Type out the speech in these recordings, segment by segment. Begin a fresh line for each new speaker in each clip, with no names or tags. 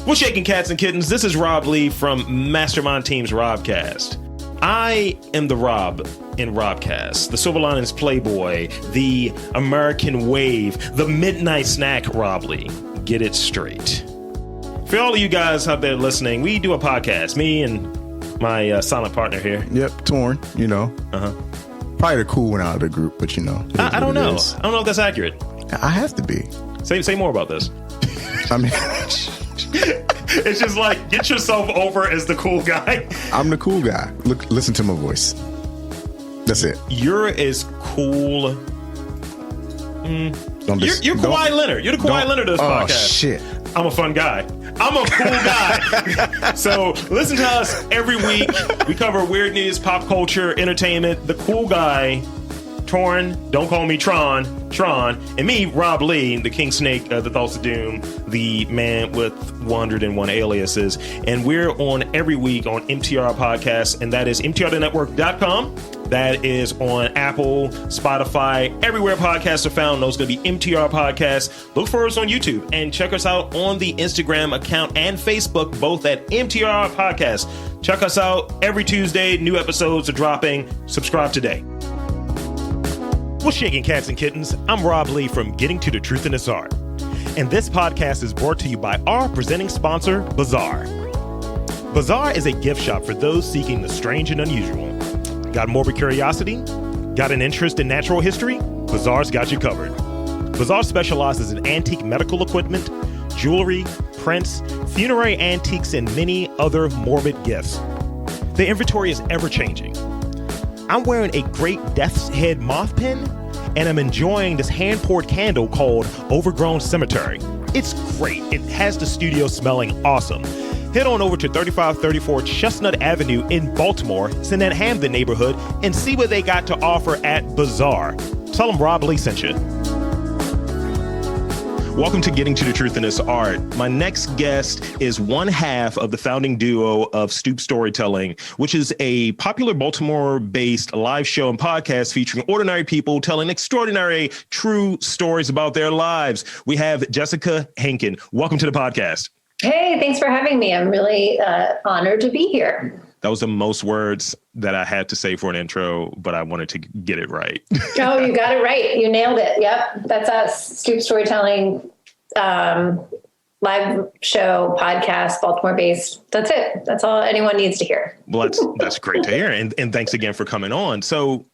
What's shaking, cats and kittens? This is Rob Lee from Mastermind Team's Robcast. I am the Rob in Robcast, the Silver Linings Playboy, the American Wave, the Midnight Snack Rob Lee. Get it straight. For all of you guys out there listening, we do a podcast. Me and my silent partner here.
Yep, Torn, you know. Probably the cool one out of the group, but you know.
I don't know. I don't know if that's accurate.
I have to be.
Say more about this.
I mean...
It's just like, get yourself over as the cool guy.
I'm the cool guy. Look, listen to my voice. That's it.
You're as cool. You're Kawhi Leonard. You're the Kawhi Leonard of this podcast.
Oh, shit.
I'm a fun guy. I'm a cool guy. So listen to us every week. We cover weird news, pop culture, entertainment. The cool guy, Torn, don't call me Tron, and me, Rob Lee, the King Snake, the Thoughts of Doom, the man with 101 aliases. And we're on every week on MTR Podcast, and that is MTRTheNetwork.com. That is on Apple, Spotify, everywhere podcasts are found. Those are going to be MTR Podcasts. Look for us on YouTube and check us out on the Instagram account and Facebook, both at MTR Podcast. Check us out every Tuesday. New episodes are dropping. Subscribe today. What's shaking, cats and kittens? I'm Rob Lee from Getting to the Truth in This Art. And this podcast is brought to you by our presenting sponsor, Bazaar. Bazaar is a gift shop for those seeking the strange and unusual. Got morbid curiosity? Got an interest in natural history? Bazaar's got you covered. Bazaar specializes in antique medical equipment, jewelry, prints, funerary antiques, and many other morbid gifts. The inventory is ever-changing. I'm wearing a Great Death's Head moth pin, and I'm enjoying this hand-poured candle called Overgrown Cemetery. It's great. It has the studio smelling awesome. Head on over to 3534 Chestnut Avenue in Baltimore, it's in that Hamden neighborhood, and see what they got to offer at Bazaar. Tell them Rob Lee sent you. Welcome to Getting to the Truth in This Art. My next guest is one half of the founding duo of Stoop Storytelling, which is a popular Baltimore-based live show and podcast featuring ordinary people telling extraordinary, true stories about their lives. We have Jessica Henkin. Welcome to the podcast.
Hey, thanks for having me. I'm really honored to be here.
That was the most words that I had to say for an intro, but I wanted to get it right.
Oh, you got it right. You nailed it. Yep. That's us. Stoop Storytelling, live show, podcast, Baltimore-based. That's it. That's all anyone needs to hear.
Well, that's great to hear. And thanks again for coming on. So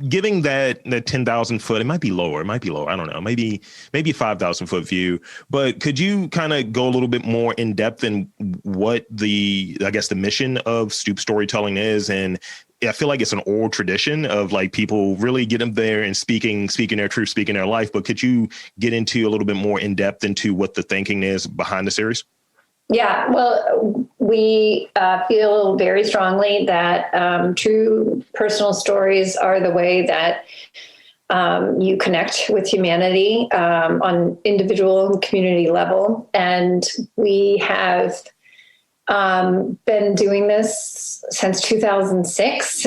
giving that 10,000 foot, it might be lower. I don't know. Maybe 5,000 foot view. But could you kind of go a little bit more in depth in what the mission of Stoop Storytelling is? And I feel like it's an old tradition of like people really get up there and speaking their truth, speaking their life. But could you get into a little bit more in depth into what the thinking is behind the series?
Yeah, well, we feel very strongly that true personal stories are the way that you connect with humanity on individual and community level. And we have been doing this since 2006,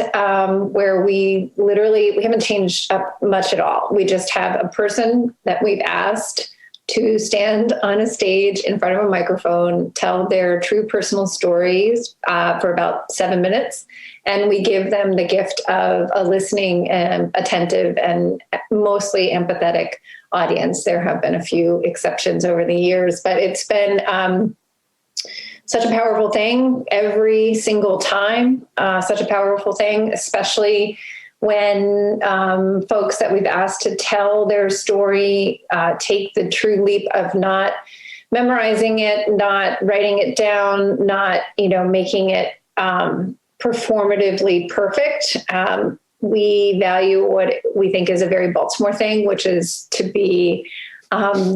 where we haven't changed up much at all. We just have a person that we've asked to stand on a stage in front of a microphone, tell their true personal stories for about 7 minutes. And we give them the gift of a listening and attentive and mostly empathetic audience. There have been a few exceptions over the years, but it's been such a powerful thing every single time, such a powerful thing, especially when folks that we've asked to tell their story take the true leap of not memorizing it, not writing it down, not making it performatively perfect. We value what we think is a very Baltimore thing, which is to be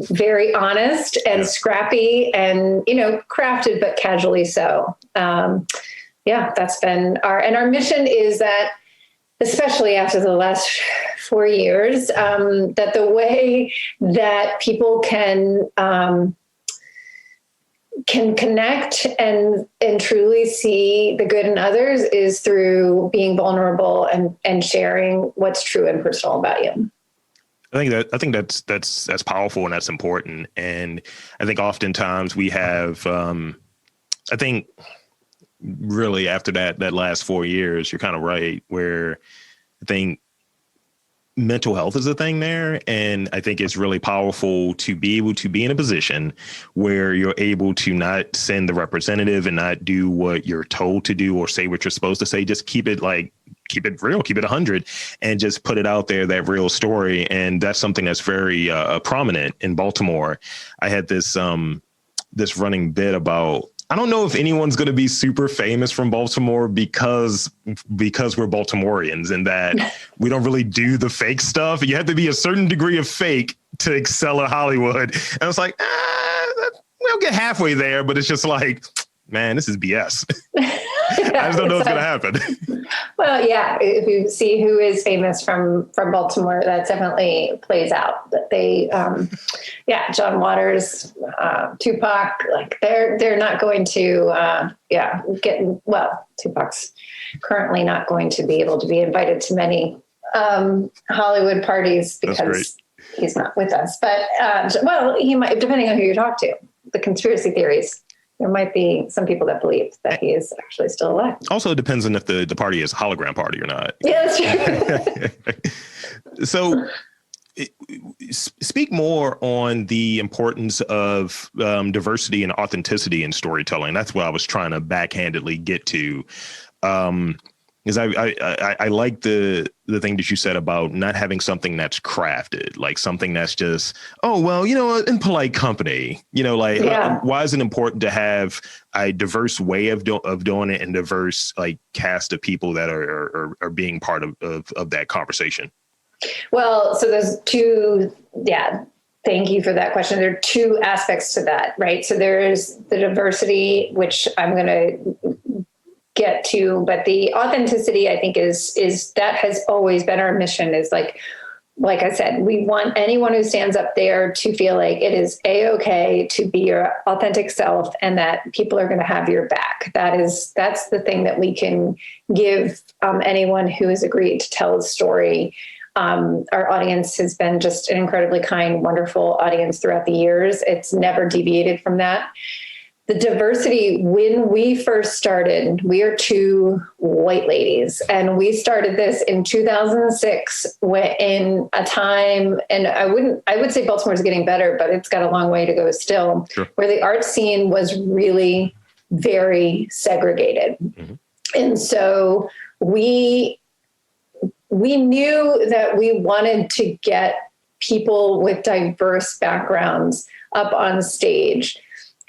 very honest and scrappy and crafted, but casually so. That's been our mission is that, especially after the last 4 years, that the way that people can connect and truly see the good in others is through being vulnerable and sharing what's true and personal about you.
I think that's powerful and that's important. And I think oftentimes we have, I think really after that last 4 years, you're kind of right, where I think mental health is a thing there. And I think it's really powerful to be able to be in a position where you're able to not send the representative and not do what you're told to do or say what you're supposed to say. Just keep it real, keep it 100 and just put it out there, that real story. And that's something that's very prominent in Baltimore. I had this running bit about, I don't know if anyone's going to be super famous from Baltimore because we're Baltimoreans and that we don't really do the fake stuff. You have to be a certain degree of fake to excel at Hollywood. And it's like, we'll get halfway there, but it's just like, man, this is BS. I just don't know what's going to happen.
Well, yeah, if you see who is famous from Baltimore, that definitely plays out. That they, John Waters, Tupac, like they're not going to, Tupac's currently not going to be able to be invited to many Hollywood parties because he's not with us. But he might, depending on who you talk to. The conspiracy theories. There might be some people that believe that he is actually still alive. Also, it depends on if the party is a hologram party or not. Yeah, that's true.
So speak more on the importance of diversity and authenticity in storytelling. That's what I was trying to backhandedly get to. Because I like the thing that you said about not having something that's crafted, like something that's just, in polite company, why is it important to have a diverse way of doing it and diverse like cast of people that are being part of that conversation?
Well, so there's two, thank you for that question. There are two aspects to that, right? So there's the diversity, which I'm going to get to, but the authenticity, I think is that has always been our mission, is like I said, we want anyone who stands up there to feel like it is a-okay to be your authentic self and that people are going to have your back. That's the thing that we can give anyone who has agreed to tell a story. Our audience has been just an incredibly kind, wonderful audience throughout the years. It's never deviated from that. The diversity, when we first started, we are two white ladies, and we started this in 2006 in a time, and I would say Baltimore is getting better, but it's got a long way to go still, sure, where the art scene was really very segregated. Mm-hmm. And so we knew that we wanted to get people with diverse backgrounds up on stage.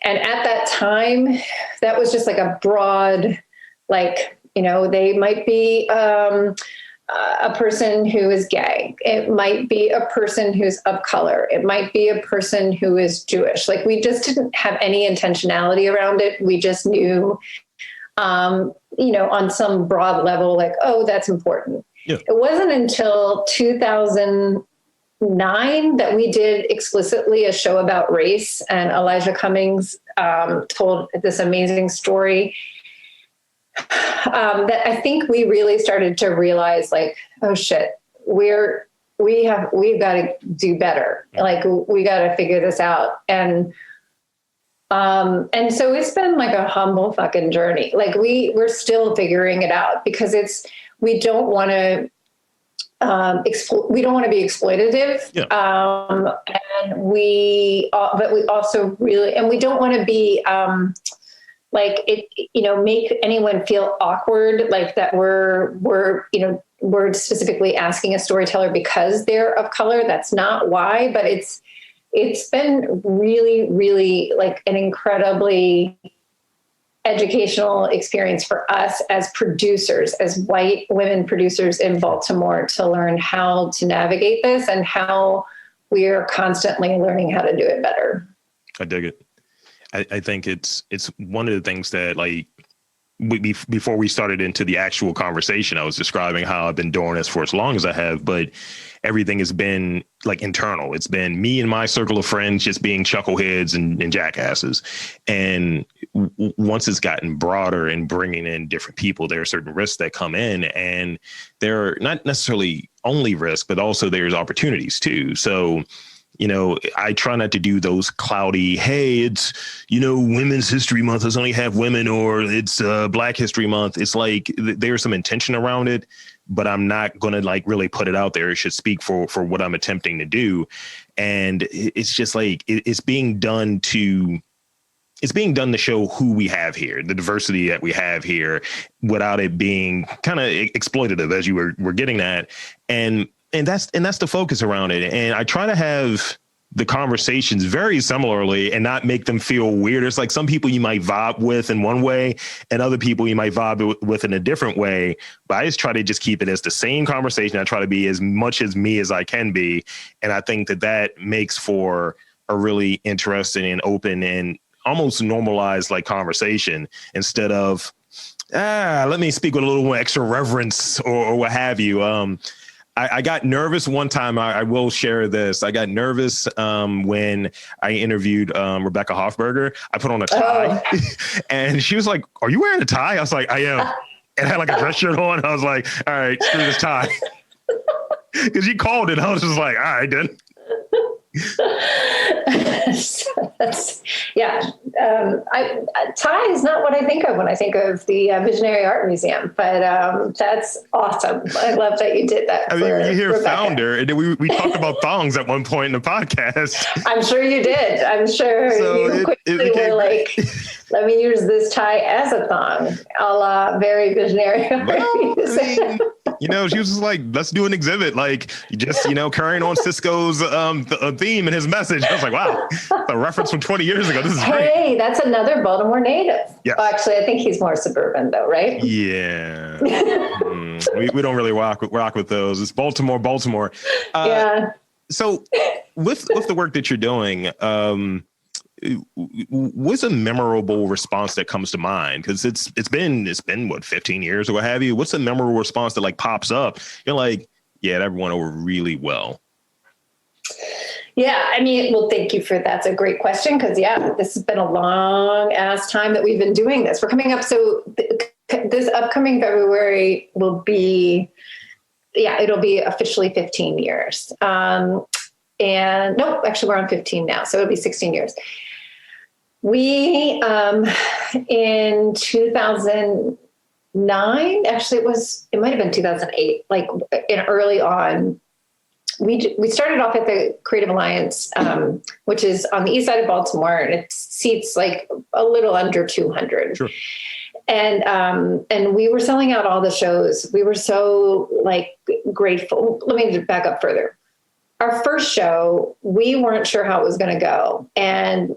And at that time, that was just like a broad, they might be a person who is gay. It might be a person who's of color. It might be a person who is Jewish. Like, we just didn't have any intentionality around it. We just knew, on some broad level, like, oh, that's important. Yeah. It wasn't until 2009 that we did explicitly a show about race, and Elijah Cummings told this amazing story that I think we really started to realize, like, oh shit, we've got to do better. Like, we got to figure this out. And so it's been like a humble fucking journey. Like, we're still figuring it out, because we don't want to we don't want to be exploitative. Yeah. But we also really, and we don't want to be make anyone feel awkward, like that we're specifically asking a storyteller because they're of color. That's not why, but it's been really, really like an incredibly educational experience for us as producers, as white women producers in Baltimore, to learn how to navigate this and how we are constantly learning how to do it better.
I dig it. I think it's one of the things that, like, before we started into the actual conversation, I was describing how I've been doing this for as long as I have, but everything has been like internal. It's been me and my circle of friends just being chuckleheads and jackasses. And once it's gotten broader and bringing in different people, there are certain risks that come in, and there are not necessarily only risk, but also there's opportunities too. So, I try not to do those cloudy, hey, it's, Women's History Month, let's only have women, or it's Black History Month. It's like there's some intention around it, but I'm not going to like really put it out there. It should speak for what I'm attempting to do. And it's just like, it's being done to show who we have here, the diversity that we have here, without it being kind of exploitative, as you were getting at. And that's the focus around it. And I try to have the conversations very similarly and not make them feel weird. It's like some people you might vibe with in one way and other people you might vibe with in a different way. But I just try to just keep it as the same conversation. I try to be as much as me as I can be. And I think that makes for a really interesting and open and almost normalized like conversation, instead of, let me speak with a little more extra reverence or what have you. I got nervous one time. I will share this. I got nervous when I interviewed Rebecca Hoffberger. I put on a tie and she was like, "Are you wearing a tie?" I was like, "I am." And I had like a dress shirt on. I was like, "All right, screw this tie." Because she called it. I was just like, "All right, then."
Tie is not what I think of when I think of the Visionary Art Museum, but that's awesome. I love that you did that.
I mean, you hear
Rebecca.
founder, and then we talked about thongs at one point in the podcast.
I'm sure you did. I'm sure
So
you quickly were like, let me use this tie as a thong, a la very Visionary Art Museum.
She was just like, let's do an exhibit. Like, just, carrying on Cisco's theme and his message. I was like, wow, a reference from 20 years ago. This is great.
Hey, that's another Baltimore native.
Yes.
Well, actually, I think he's more suburban though, right?
Yeah. We don't really rock with those. It's Baltimore.
Yeah. So
with the work that you're doing, what's a memorable response that comes to mind? Because it's been what, 15 years or what have you. What's a memorable response that like pops up? You're like, yeah, that went over really well.
Yeah, I mean, well, thank you for that's a great question, because this has been a long ass time that we've been doing this. We're coming up, so this upcoming February will be, it'll be officially 15 years. And no, actually we're on 15 now, so it'll be 16 years. We, in 2009, actually it might have been 2008, like in early on, we started off at the Creative Alliance, which is on the east side of Baltimore, and it seats like a little under 200.
Sure.
And we were selling out all the shows. We were so like grateful. Let me back up further. Our first show, we weren't sure how it was going to go. And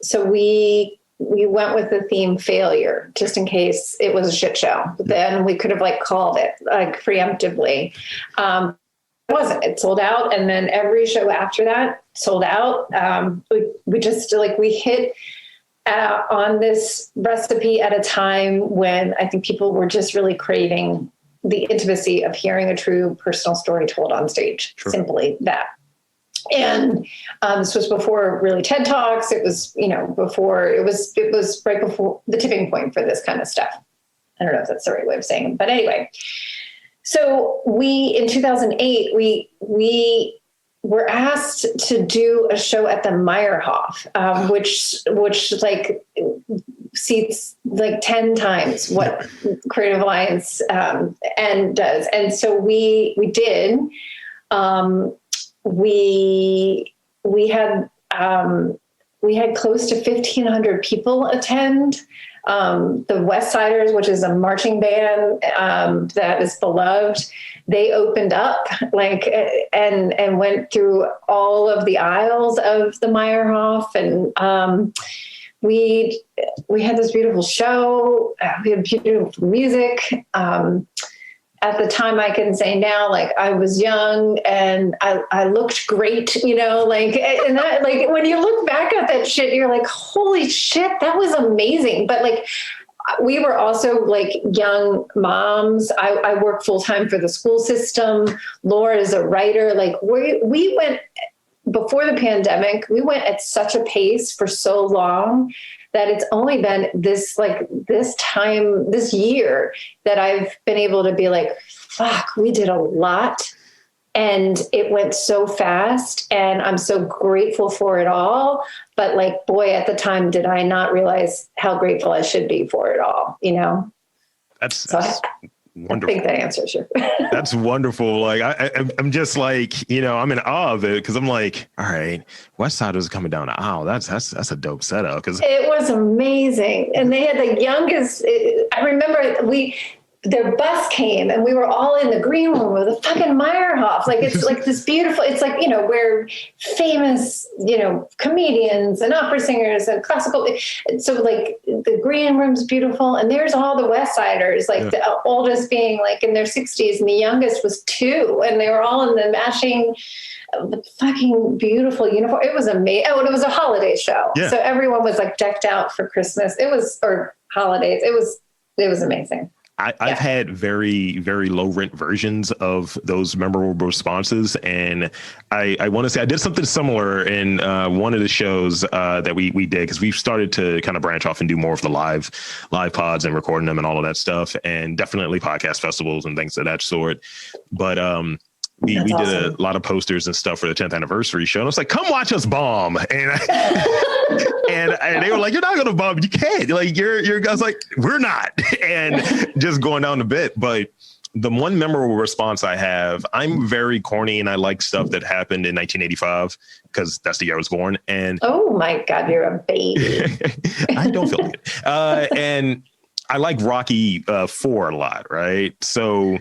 so we went with the theme failure, just in case it was a shit show. But then we could have like called it like preemptively. It wasn't. It sold out. And then every show after that sold out. We just like, we hit on this recipe at a time when I think people were just really craving the intimacy of hearing a true personal story told on stage. Sure. Simply that. And this was before really TED Talks. It was, before it was right before the tipping point for this kind of stuff. I don't know if that's the right way of saying it, but anyway. So in 2008, we were asked to do a show at the Meyerhof, which like seats like 10 times what Creative Alliance and does. And so we did. We had close to 1,500 people attend. The West Siders, which is a marching band that is beloved, they opened up and went through all of the aisles of the Meyerhof, and we had this beautiful show. We had beautiful music. At the time, I can say now, like I was young and I looked great, and that, like when you look back at that shit, you're like, holy shit, that was amazing. But like, we were also like young moms. I work full time for the school system. Laura is a writer. Like we went before the pandemic, we went at such a pace for so long that it's only been this year that I've been able to be like, fuck, we did a lot and it went so fast and I'm so grateful for it all. But like, boy, at the time, did I not realize how grateful I should be for it all, you know?
That's
I
wonderful.
think that answers you.
That's wonderful. Like I'm just like, you know, I'm in awe of it because I'm like, all right, West Side was coming down the aisle. That's a dope setup. Because
it was amazing, and they had the youngest. I remember their bus came, and we were all in the green room with a fucking Meyerhoff. Like it's like this beautiful. It's like, you know, where famous, you know, comedians and opera singers and classical. So like the green room's beautiful, and there's all the West Siders, like the oldest being like in their 60s, and the youngest was 2, and they were all in the matching fucking beautiful uniform. It was amazing. Oh, and it was a holiday show, so everyone was like decked out for Christmas. Or holidays. It was amazing.
I've had very, very low rent versions of those memorable responses. And I want to say I did something similar in one of the shows that we did, because we've started to kind of branch off and do more of the live pods and recording them and all of that stuff, and definitely podcast festivals and things of that sort. But we did a lot of posters and stuff for the 10th anniversary show. And I was like, come watch us bomb. And and they were like, you're not going to bomb. You can't. Like, you're guys like, we're not. And just going down a bit. But the one memorable response I have, I'm very corny and I like stuff that happened in 1985 because that's the year I was born. And
oh my God, you're a baby.
I don't feel good. And I like Rocky 4 a lot. Right. So.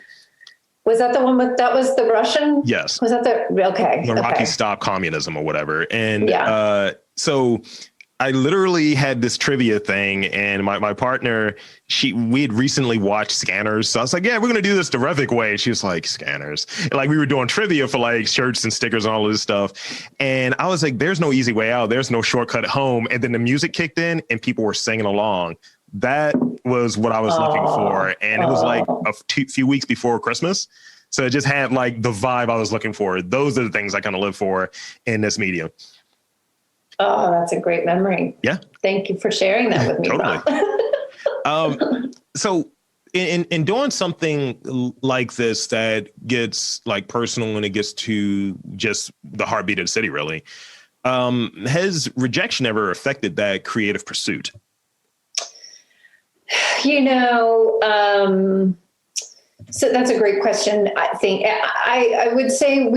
Was that the one that was the Russian?
Yes.
Was that okay.
When Rocky stopped communism or whatever. And so I literally had this trivia thing, and my partner, we had recently watched Scanners. So I was like, yeah, we're going to do this the Revik way. And she was like, Scanners. And like, we were doing trivia for like shirts and stickers and all of this stuff. And I was like, there's no easy way out. There's no shortcut home. And then the music kicked in and people were singing along. That was what I was looking for. And it was like a few weeks before Christmas. So it just had like the vibe I was looking for. Those are the things I kind of live for in this medium.
Oh, that's a great memory.
Yeah.
Thank you for sharing that with me.
Totally. So in doing something like this that gets like personal and it gets to just the heartbeat of the city, really, has rejection ever affected that creative pursuit?
You know, so that's a great question. I think I would say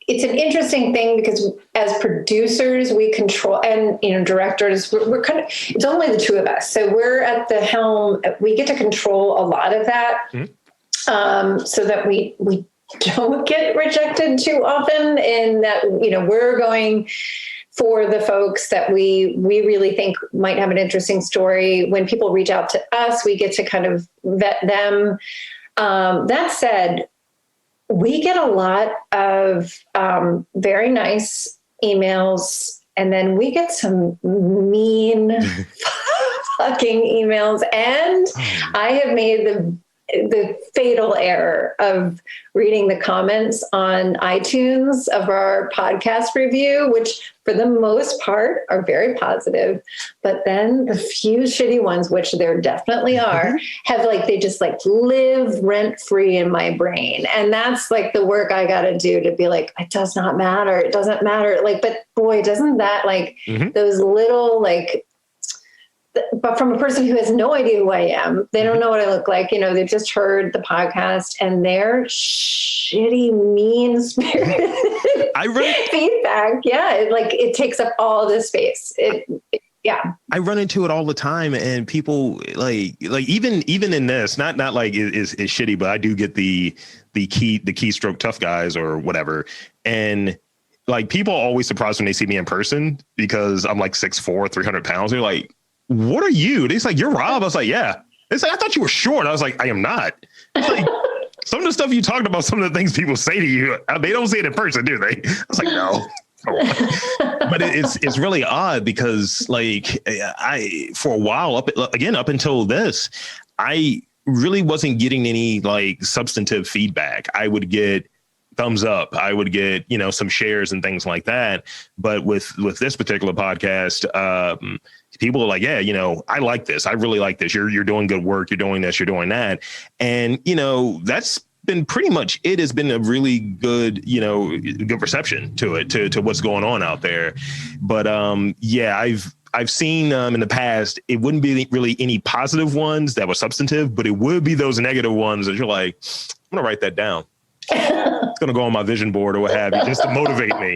it's an interesting thing because as producers, we control, and, you know, directors, we're kind of, it's only the two of us. So we're at the helm. We get to control a lot of that, so that we don't get rejected too often, and that, you know, we're going for the folks that we really think might have an interesting story. When people reach out to us, we get to kind of vet them. That said, we get a lot of very nice emails, and then we get some mean fucking emails. And I have made the fatal error of reading the comments on iTunes of our podcast review, which for the most part are very positive, but then the few shitty ones, which there definitely are, have like, they just like live rent free in my brain. And that's like the work I got to do to be like, it does not matter. It doesn't matter. Like, but boy, doesn't that like those little like, but from a person who has no idea who I am, they don't know what I look like. You know, they've just heard the podcast and they're shitty, mean spirited feedback. Yeah. It takes up all the space. Yeah.
I run into it all the time, and people like even in this, not like is shitty, but I do get the keystroke tough guys or whatever. And like, people are always surprised when they see me in person because I'm like 6'4", 300 pounds. They're like, what are you? They're like, you're Rob. I was like, yeah. They said, I thought you were short. I was like, I am not. Like, some of the stuff you talked about, some of the things people say to you, they don't say it in person, do they? I was like, no. But it's really odd because like I for a while up until this, I really wasn't getting any like substantive feedback. I would get thumbs up. I would get, some shares and things like that. But with this particular podcast, people are like, yeah, I like this. I really like this. You're doing good work. You're doing this. You're doing that. And, that's been pretty much it. Has been a really good, good reception to it, to what's going on out there. But I've seen in the past, it wouldn't be really any positive ones that were substantive, but it would be those negative ones that you're like, I'm going to write that down. It's going to go on my vision board or what have you, just to motivate me.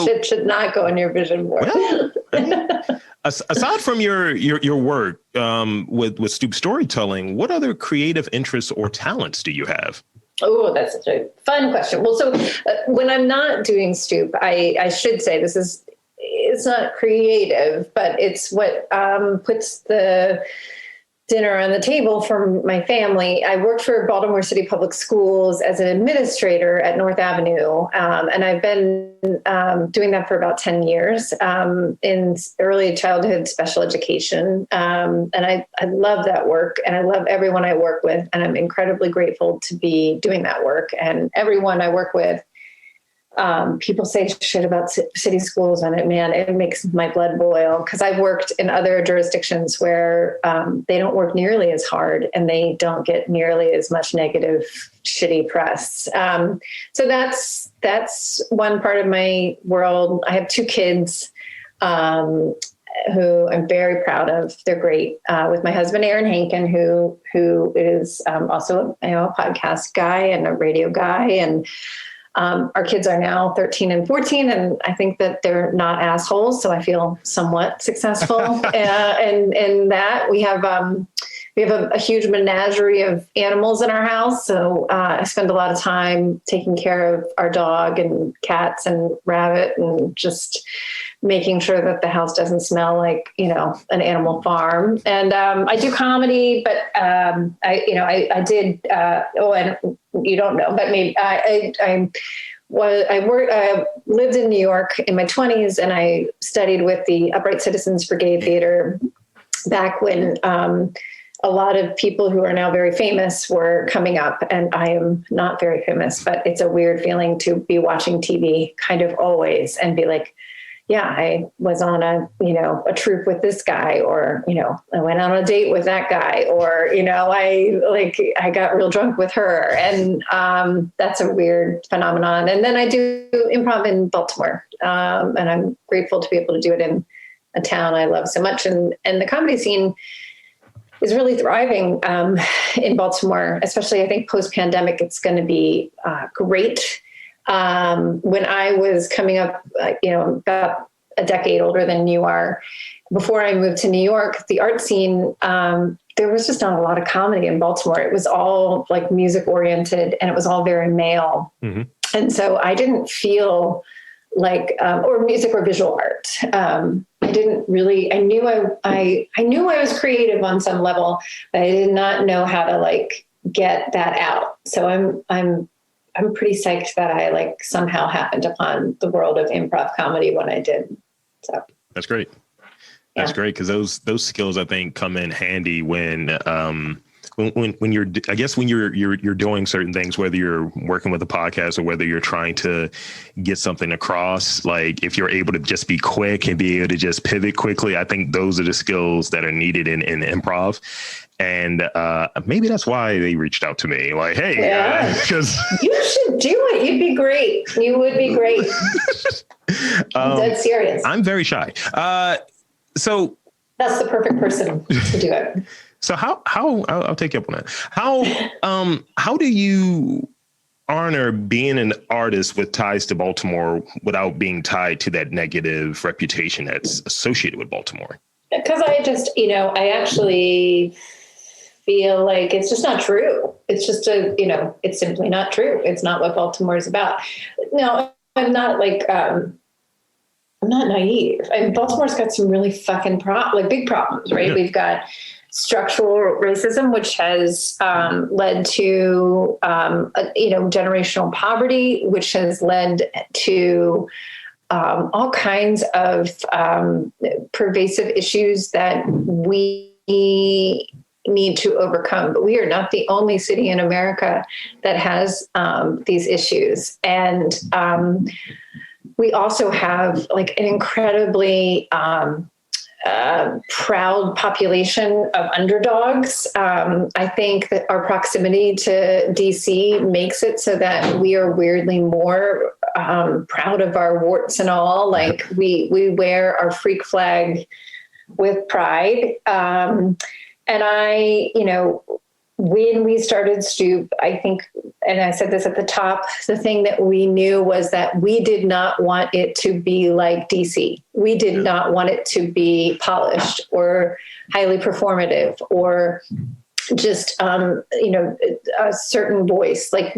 Shit should not go on your vision board.
Well, aside from your work with Stoop Storytelling, what other creative interests or talents do you have?
Oh, that's such a fun question. Well, so when I'm not doing Stoop, I should say it's not creative, but it's what puts the dinner on the table for my family. I worked for Baltimore City Public Schools as an administrator at North Avenue. And I've been doing that for about 10 years in early childhood special education. And I love that work, and I love everyone I work with. And I'm incredibly grateful to be doing that work. And everyone I work with, people say shit about city schools, and it makes my blood boil, because I've worked in other jurisdictions where they don't work nearly as hard and they don't get nearly as much negative, shitty press. So that's one part of my world. I have 2 kids who I'm very proud of. They're great. With my husband, Aaron Henkin, who is also a podcast guy and a radio guy, and our kids are now 13 and 14, and I think that they're not assholes, so I feel somewhat successful. And that we have a huge menagerie of animals in our house, so I spend a lot of time taking care of our dog and cats and rabbit, and just making sure that the house doesn't smell like, an animal farm. And I do comedy, but I did. And you don't know, but maybe I lived in New York in my 20s, and I studied with the Upright Citizens Brigade Theater back when a lot of people who are now very famous were coming up, and I am not very famous, but it's a weird feeling to be watching TV kind of always and be like, yeah, I was on a troupe with this guy, or, I went on a date with that guy, or, I got real drunk with her. And that's a weird phenomenon. And then I do improv in Baltimore. And I'm grateful to be able to do it in a town I love so much. And the comedy scene is really thriving in Baltimore, especially I think post-pandemic, it's going to be great. When I was coming up, about a decade older than you are, before I moved to New York, the art scene, there was just not a lot of comedy in Baltimore. It was all like music oriented, and it was all very male. Mm-hmm. And so I didn't feel like, or music or visual art. I didn't really, I knew I was creative on some level, but I did not know how to get that out. So I'm pretty psyched that I somehow happened upon the world of improv comedy when I did. So
that's great. That's great, because those skills I think come in handy when you're, I guess when you're doing certain things, whether you're working with a podcast or whether you're trying to get something across. Like if you're able to just be quick and be able to just pivot quickly, I think those are the skills that are needed in improv. And maybe that's why they reached out to me. Like, hey, because
you should do it. You'd be great. You would be great. I'm dead serious.
I'm very shy. So
that's the perfect person to do it.
So how I'll take you up on that. How do you honor being an artist with ties to Baltimore without being tied to that negative reputation that's associated with Baltimore?
Because I actually feel like it's just not true. It's just it's simply not true. It's not what Baltimore is about. No, I'm not I'm not naive. And Baltimore's got some really fucking big problems, right? Yeah. We've got structural racism, which has led to generational poverty, which has led to all kinds of pervasive issues that we need to overcome. But we are not the only city in America that has these issues. And we also have like an incredibly proud population of underdogs. I think that our proximity to DC makes it so that we are weirdly more proud of our warts and all. Like we wear our freak flag with pride. And I, when we started Stoop, I think, and I said this at the top, the thing that we knew was that we did not want it to be like DC. We did not want it to be polished or highly performative or just, a certain voice. Like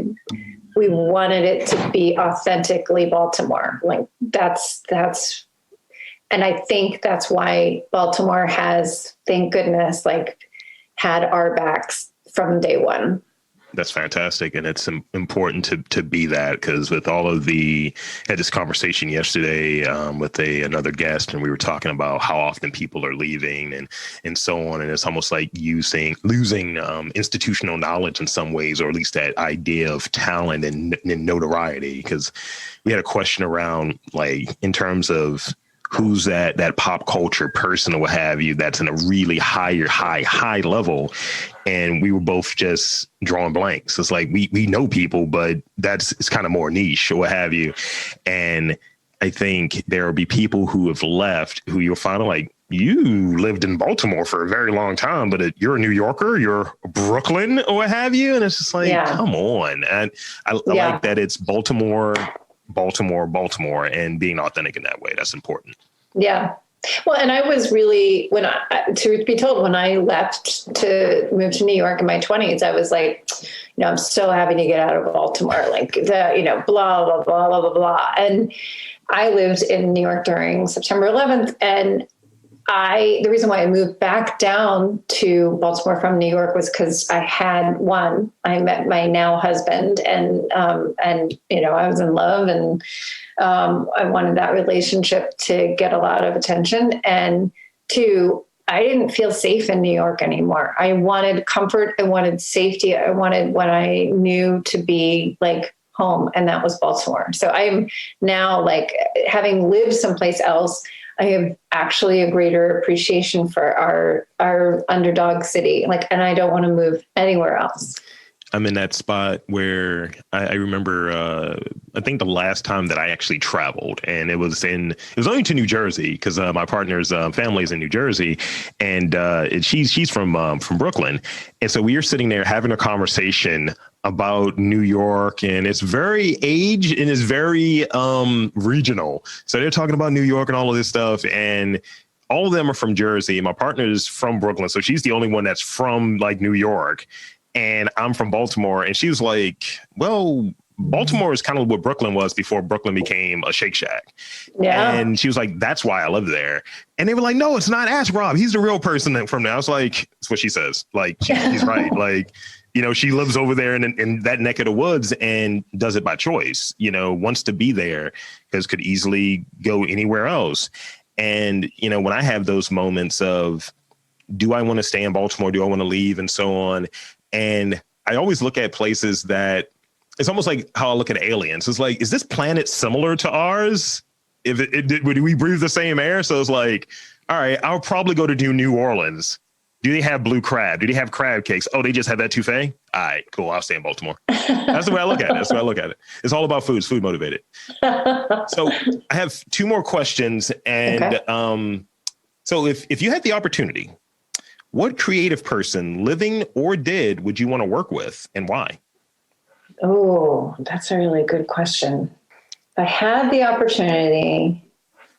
we wanted it to be authentically Baltimore. Like that's, and I think that's why Baltimore has, thank goodness, like had our backs from day one.
That's fantastic. And it's important to be that, because with all of had this conversation yesterday with another guest, and we were talking about how often people are leaving and so on. And it's almost like losing institutional knowledge in some ways, or at least that idea of talent and notoriety. Because we had a question around, like, in terms of who's that pop culture person or what have you, that's in a really high level. And we were both just drawing blanks. It's like, we know people, but it's kind of more niche or what have you. And I think there will be people who have left who you'll find like, you lived in Baltimore for a very long time, but you're a New Yorker, you're Brooklyn or what have you. And it's just like, come on. And I like that it's Baltimore, and being authentic in that way. That's important. Yeah.
Well, and I was really, truth be told, when I left to move to New York in my 20s, I was like, I'm so happy to get out of Baltimore, like blah, blah, blah, blah, blah, blah. And I lived in New York during September 11th. And the reason why I moved back down to Baltimore from New York was because I met my now husband, and I was in love, and I wanted that relationship to get a lot of attention. And two, I didn't feel safe in New York anymore. I wanted comfort. I wanted safety. I wanted what I knew to be like home, and that was Baltimore. So I'm now, like, having lived someplace else, I have actually a greater appreciation for our underdog city. And I don't want to move anywhere else.
I'm in that spot where I remember, I think the last time that I actually traveled, and it was only to New Jersey, because my partner's family is in New Jersey, and she's from Brooklyn. And so we were sitting there having a conversation about New York, and it's very age and it's very regional. So they're talking about New York and all of this stuff, and all of them are from Jersey. My partner's from Brooklyn, so she's the only one that's from like New York. And I'm from Baltimore. And she was like, well, Baltimore is kind of what Brooklyn was before Brooklyn became a Shake Shack. Yeah. And she was like, that's why I live there. And they were like, no, it's not. Ask Rob. He's the real person from there. I was like, that's what she says. Like, he's right. Like, she lives over there in that neck of the woods and does it by choice, wants to be there, because could easily go anywhere else. And, when I have those moments of, do I want to stay in Baltimore? Do I want to leave? And so on. And I always look at places that it's almost like how I look at aliens. It's like, is this planet similar to ours? Would we breathe the same air? So it's like, all right, I'll probably go to New Orleans. Do they have blue crab? Do they have crab cakes? Oh, they just have that etouffee? All right, cool. I'll stay in Baltimore. That's the way I look at it. It's all about food. It's food motivated. So I have two more questions. And so if you had the opportunity, what creative person, living or dead, would you want to work with, and why?
Oh, that's a really good question. If I had the opportunity,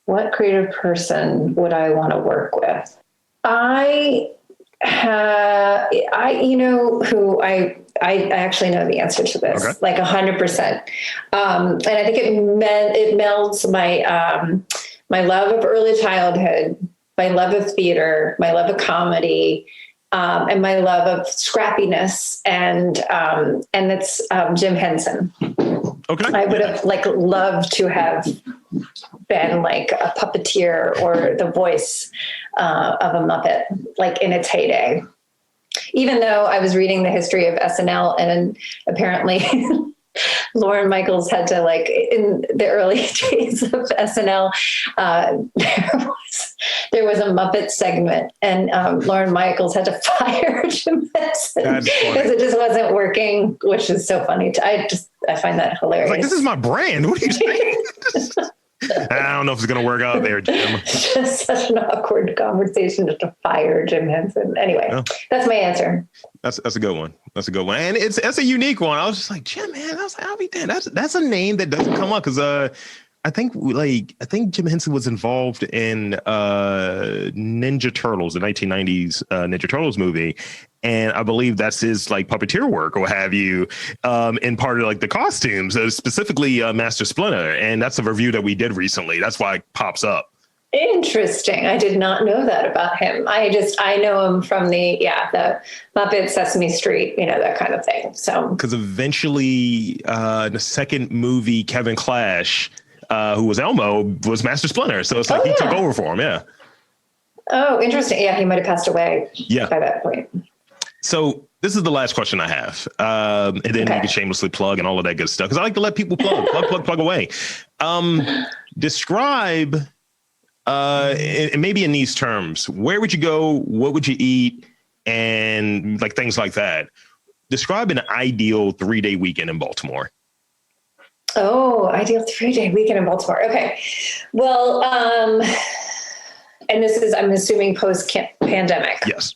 what creative person would I want to work with? I actually know the answer to this, like 100%. And I think it melds my love of early childhood, my love of theater, my love of comedy, and my love of scrappiness, and it's Jim Henson. Okay. I would have loved to have been like a puppeteer or the voice of a Muppet, like in its heyday. Even though I was reading the history of SNL, and apparently Lorne Michaels had to, like, in the early days of SNL, there was a Muppet segment, and Lorne Michaels had to fire Jim Henson because it just wasn't working, which is so funny. I find that hilarious.
Like, this is my brand. What are you saying? I don't know if it's going to work out there, Jim.
Just such an awkward conversation to fire Jim Henson. Anyway, That's my answer.
That's a good one. That's a good one. And that's a unique one. I was just like, Jim, man, I was like, I'll be damned. That's a name that doesn't come up because I think Jim Henson was involved in Ninja Turtles, the 1990s Ninja Turtles movie. And I believe that's his like puppeteer work or what have you, in part of like the costumes, specifically Master Splinter. And that's a review that we did recently. That's why it pops up. Interesting. I did not know that about him. I know him from the Muppet, Sesame Street, that kind of thing. So because eventually the second movie, Kevin Clash, who was Elmo, was Master Splinter. So it's like he took over for him. Yeah. Oh, interesting. Yeah, he might have passed away by that point. So this is the last question I have. And then you can shamelessly plug and all of that good stuff. Because I like to let people plug away. Describe, and maybe in these terms, where would you go? What would you eat? And like things like that. Describe an ideal 3-day weekend in Baltimore. Oh, ideal 3-day weekend in Baltimore. Okay. Well, and this is, I'm assuming, post-pandemic. Yes.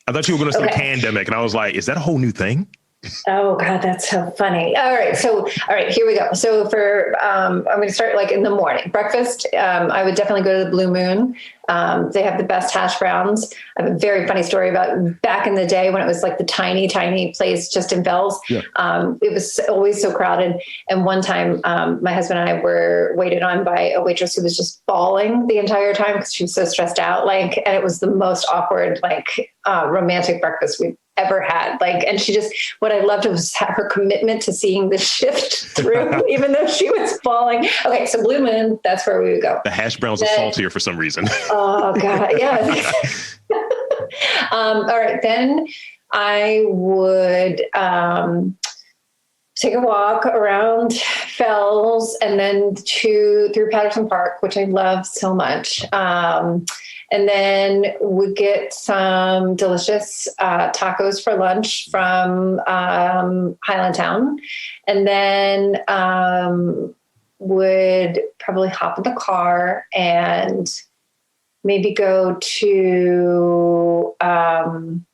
I thought you were going to say pandemic, and I was like, is that a whole new thing? Oh, God, that's so funny. All right, here we go. So I'm going to start like in the morning. Breakfast, I would definitely go to the Blue Moon. They have the best hash browns. I have a very funny story about back in the day when it was like the tiny, tiny place just in Bells. Yeah. It was always so crowded. And one time my husband and I were waited on by a waitress who was just bawling the entire time because she was so stressed out. And it was the most awkward, romantic breakfast we've ever had. And she just, what I loved was her commitment to seeing the shift through, even though she was bawling. Okay. So Blue Moon, that's where we would go. The hash browns are saltier for some reason. Oh God. Yeah. All right. Then I would, take a walk around Fells and then through Patterson Park, which I love so much. And then would get some delicious tacos for lunch from Highlandtown. And then would probably hop in the car and maybe go to, I'm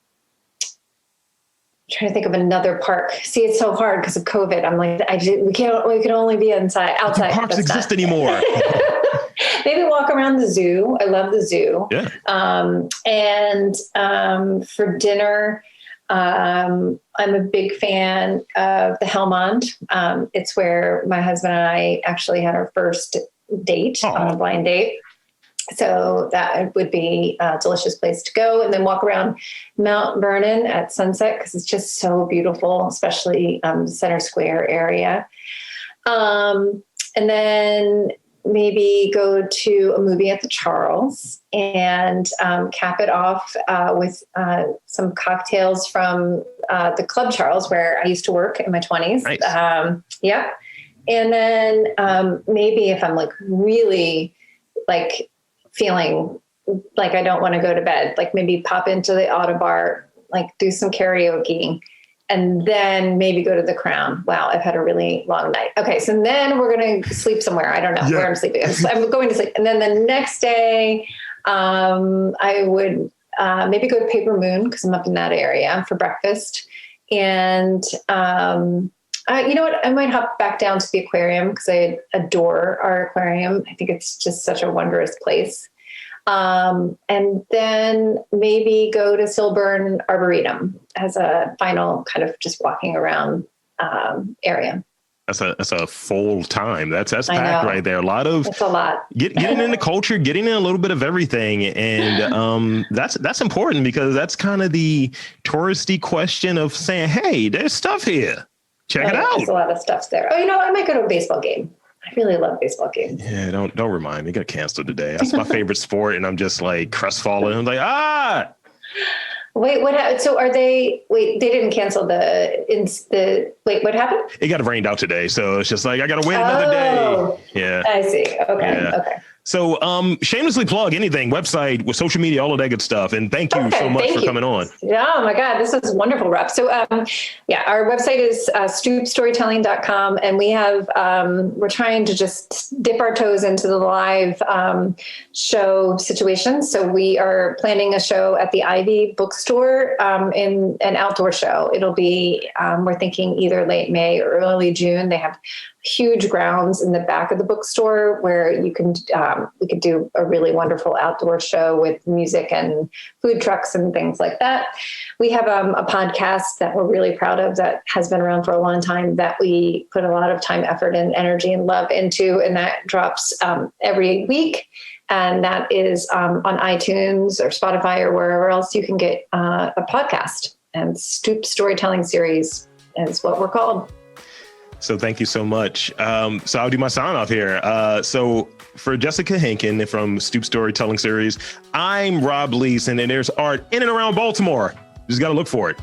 trying to think of another park. See, it's so hard because of COVID. I'm like, we can only be outside. Parks exist anymore. Maybe walk around the zoo. I love the zoo. Yeah. And for dinner, I'm a big fan of the Helmond. It's where my husband and I actually had our first date on a blind date. So that would be a delicious place to go, and then walk around Mount Vernon at sunset because it's just so beautiful, especially Center Square area. And then maybe go to a movie at the Charles and cap it off with some cocktails from the Club Charles, where I used to work in my 20s. Nice. Yeah. And then maybe if I'm really feeling like I don't want to go to bed, maybe pop into the Auto Bar, do some karaoke, and then maybe go to the Crown. Wow, I've had a really long night. Okay, so then we're going to sleep somewhere. I don't know where I'm sleeping. I'm going to sleep. And then the next day, I would maybe go to Paper Moon because I'm up in that area for breakfast. And you know what? I might hop back down to the aquarium because I adore our aquarium. I think it's just such a wondrous place. And then maybe go to Silburn Arboretum as a final kind of just walking around area. That's a full time. That's packed right there. It's a lot. Getting into culture, getting in a little bit of everything. And that's important because that's kind of the touristy question of saying, hey, there's stuff here. Check it out. There's a lot of stuff there. Oh, I might go to a baseball game. I really love baseball games. Yeah, don't remind me. Got canceled today. That's my favorite sport, and I'm just crestfallen. I'm like,
Wait, what happened? So are they, wait, they didn't cancel wait, what happened?
It got rained out today. So it's just like, I got to wait another day. Yeah.
I see. Okay.
Yeah.
Okay.
So shamelessly plug anything, website, with social media, all of that good stuff. And thank you so much for coming on.
Yeah, oh my God, this is wonderful, Rob. So our website is stoopstorytelling.com. And we have, we're trying to just dip our toes into the live show situation. So we are planning a show at the Ivy bookstore in an outdoor show. It'll be, we're thinking either late May or early June. They have huge grounds in the back of the bookstore where you can we could do a really wonderful outdoor show with music and food trucks and things like that. We have a podcast that we're really proud of that has been around for a long time that we put a lot of time, effort, and energy and love into, and that drops every week. And that is on iTunes or Spotify or wherever else you can get a podcast. And Stoop Storytelling Series is what we're called.
So thank you so much. So I'll do my sign off here. So for Jessica Henkin from Stoop Storytelling Series, I'm Rob Leeson, and there's art in and around Baltimore. You just got to look for it.